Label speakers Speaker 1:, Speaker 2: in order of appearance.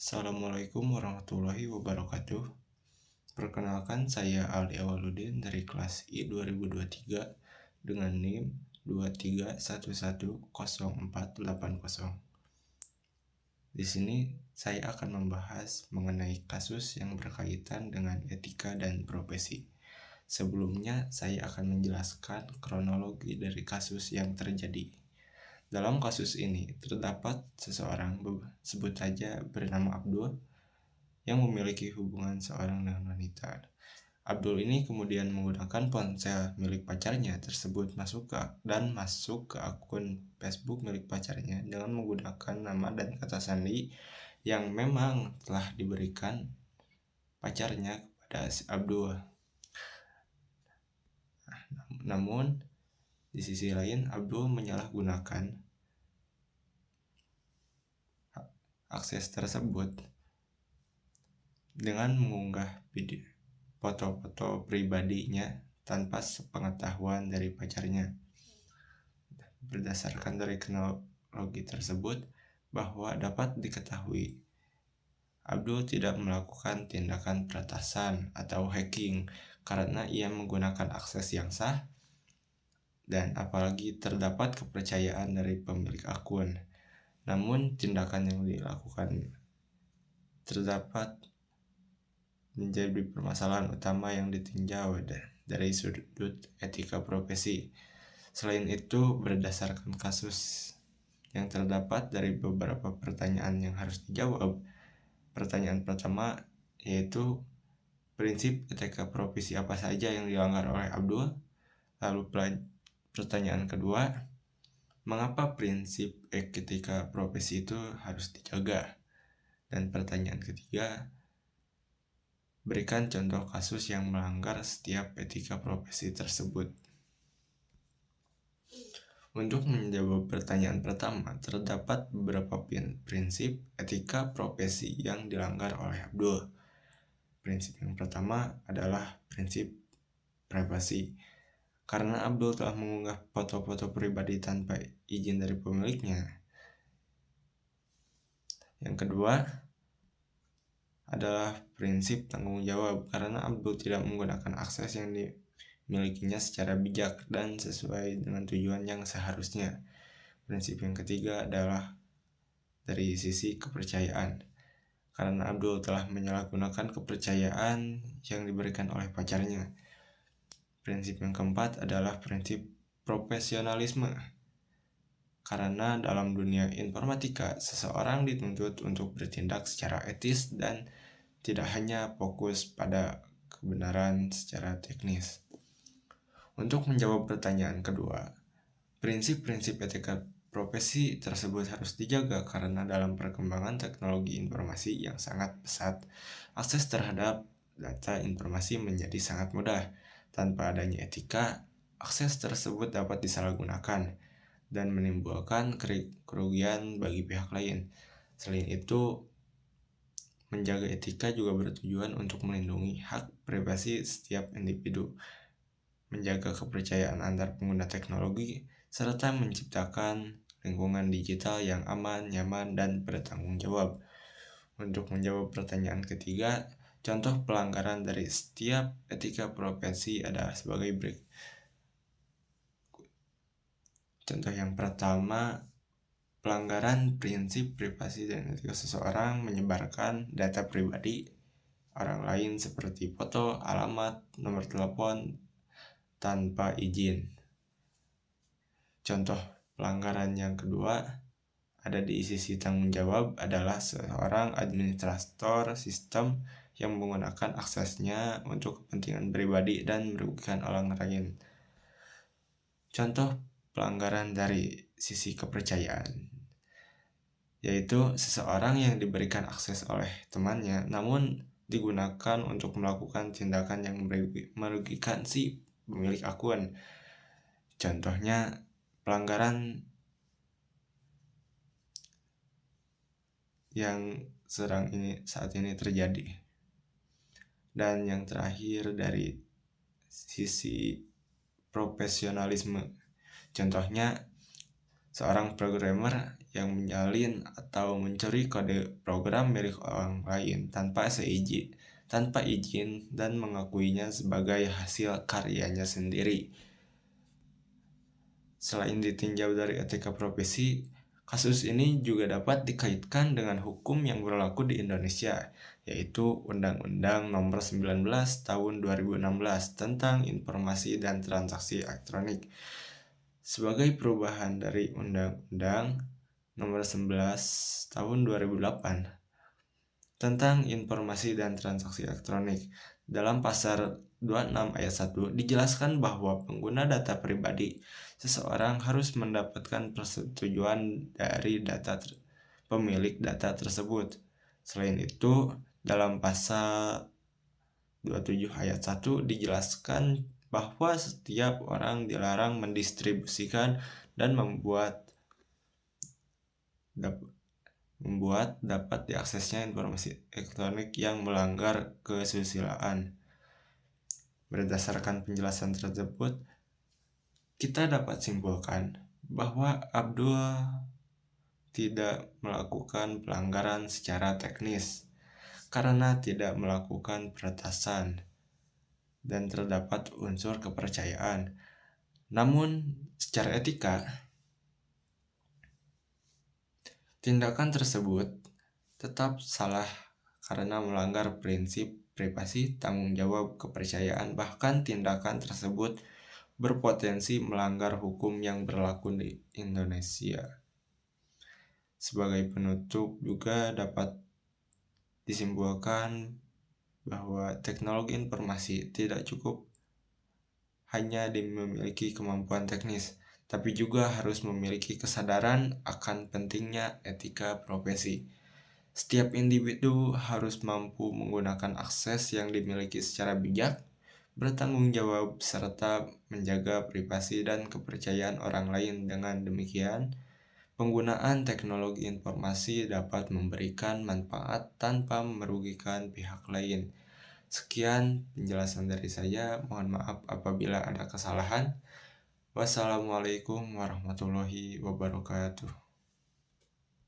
Speaker 1: Assalamualaikum warahmatullahi wabarakatuh. Perkenalkan, saya Aldi Awaludin dari kelas I 2023 dengan NIM 231104080. Di sini saya akan membahas mengenai kasus yang berkaitan dengan etika dan profesi. Sebelumnya, saya akan menjelaskan kronologi dari kasus yang terjadi. Dalam kasus ini, terdapat seseorang, sebut saja bernama Abdul, yang memiliki hubungan seorang dengan wanita. Abdul ini kemudian menggunakan ponsel milik pacarnya tersebut masuk ke akun Facebook milik pacarnya dengan menggunakan nama dan kata sandi yang memang telah diberikan pacarnya kepada si Abdul. Namun di sisi lain, Abdul menyalahgunakan akses tersebut dengan mengunggah video foto-foto pribadinya tanpa sepengetahuan dari pacarnya. Berdasarkan dari kronologi tersebut, bahwa dapat diketahui Abdul tidak melakukan tindakan peretasan atau hacking karena ia menggunakan akses yang sah dan apalagi terdapat kepercayaan dari pemilik akun. Namun tindakan yang dilakukan terdapat menjadi permasalahan utama yang ditinjau dari sudut etika profesi. Selain itu, berdasarkan kasus yang terdapat dari beberapa pertanyaan yang harus dijawab. Pertanyaan pertama yaitu prinsip etika profesi apa saja yang dilanggar oleh Abdul. Lalu pertanyaan kedua, mengapa prinsip etika profesi itu harus dijaga? Dan pertanyaan ketiga, berikan contoh kasus yang melanggar setiap etika profesi tersebut. Untuk menjawab pertanyaan pertama, terdapat beberapa prinsip etika profesi yang dilanggar oleh Abdul. Prinsip yang pertama adalah prinsip privasi. Karena Abdul telah mengunggah foto-foto pribadi tanpa izin dari pemiliknya. Yang kedua adalah prinsip tanggung jawab, karena Abdul tidak menggunakan akses yang dimilikinya secara bijak dan sesuai dengan tujuan yang seharusnya. Prinsip yang ketiga adalah dari sisi kepercayaan, karena Abdul telah menyalahgunakan kepercayaan yang diberikan oleh pacarnya. Prinsip yang keempat adalah prinsip profesionalisme, karena dalam dunia informatika, seseorang dituntut untuk bertindak secara etis dan tidak hanya fokus pada kebenaran secara teknis. Untuk menjawab pertanyaan kedua, prinsip-prinsip etika profesi tersebut harus dijaga karena dalam perkembangan teknologi informasi yang sangat pesat, akses terhadap data informasi menjadi sangat mudah. Tanpa adanya etika, akses tersebut dapat disalahgunakan dan menimbulkan kerugian bagi pihak lain. Selain itu, menjaga etika juga bertujuan untuk melindungi hak privasi setiap individu, menjaga kepercayaan antar pengguna teknologi, serta menciptakan lingkungan digital yang aman, nyaman, dan bertanggung jawab. Untuk menjawab pertanyaan ketiga, contoh pelanggaran dari setiap etika profesi adalah sebagai berikut. Contoh yang pertama, pelanggaran prinsip privasi dan etika seseorang menyebarkan data pribadi orang lain seperti foto, alamat, nomor telepon tanpa izin. Contoh pelanggaran yang kedua ada di sisi tanggung jawab adalah seorang administrator sistem yang menggunakan aksesnya untuk kepentingan pribadi dan merugikan orang lain. Contoh pelanggaran dari sisi kepercayaan yaitu seseorang yang diberikan akses oleh temannya namun digunakan untuk melakukan tindakan yang merugikan si pemilik akun. Contohnya pelanggaran yang saat ini terjadi. Dan yang terakhir dari sisi profesionalisme, contohnya seorang programmer yang menyalin atau mencuri kode program milik orang lain tanpa izin dan mengakuinya sebagai hasil karyanya sendiri. Selain ditinjau dari etika profesi, kasus ini juga dapat dikaitkan dengan hukum yang berlaku di Indonesia, yaitu Undang-Undang Nomor 19 Tahun 2016 tentang Informasi dan Transaksi Elektronik. Sebagai perubahan dari Undang-Undang Nomor 11 Tahun 2008 tentang Informasi dan Transaksi Elektronik. Dalam pasal 26 ayat 1 dijelaskan bahwa pengguna data pribadi seseorang harus mendapatkan persetujuan dari pemilik data tersebut. Selain itu, dalam pasal 27 ayat 1 dijelaskan bahwa setiap orang dilarang mendistribusikan dan membuat dapat diaksesnya informasi elektronik yang melanggar kesusilaan. Berdasarkan penjelasan tersebut, kita dapat simpulkan bahwa Abdul tidak melakukan pelanggaran secara teknis karena tidak melakukan peretasan dan terdapat unsur kepercayaan. Namun, secara etika, tindakan tersebut tetap salah karena melanggar prinsip privasi, tanggung jawab, kepercayaan, bahkan tindakan tersebut berpotensi melanggar hukum yang berlaku di Indonesia. Sebagai penutup juga dapat disimpulkan bahwa teknologi informasi tidak cukup hanya memiliki kemampuan teknis, tapi juga harus memiliki kesadaran akan pentingnya etika profesi. Setiap individu harus mampu menggunakan akses yang dimiliki secara bijak, bertanggung jawab, serta menjaga privasi dan kepercayaan orang lain. Dengan demikian, penggunaan teknologi informasi dapat memberikan manfaat tanpa merugikan pihak lain. Sekian penjelasan dari saya. Mohon maaf apabila ada kesalahan. Wassalamualaikum warahmatullahi wabarakatuh.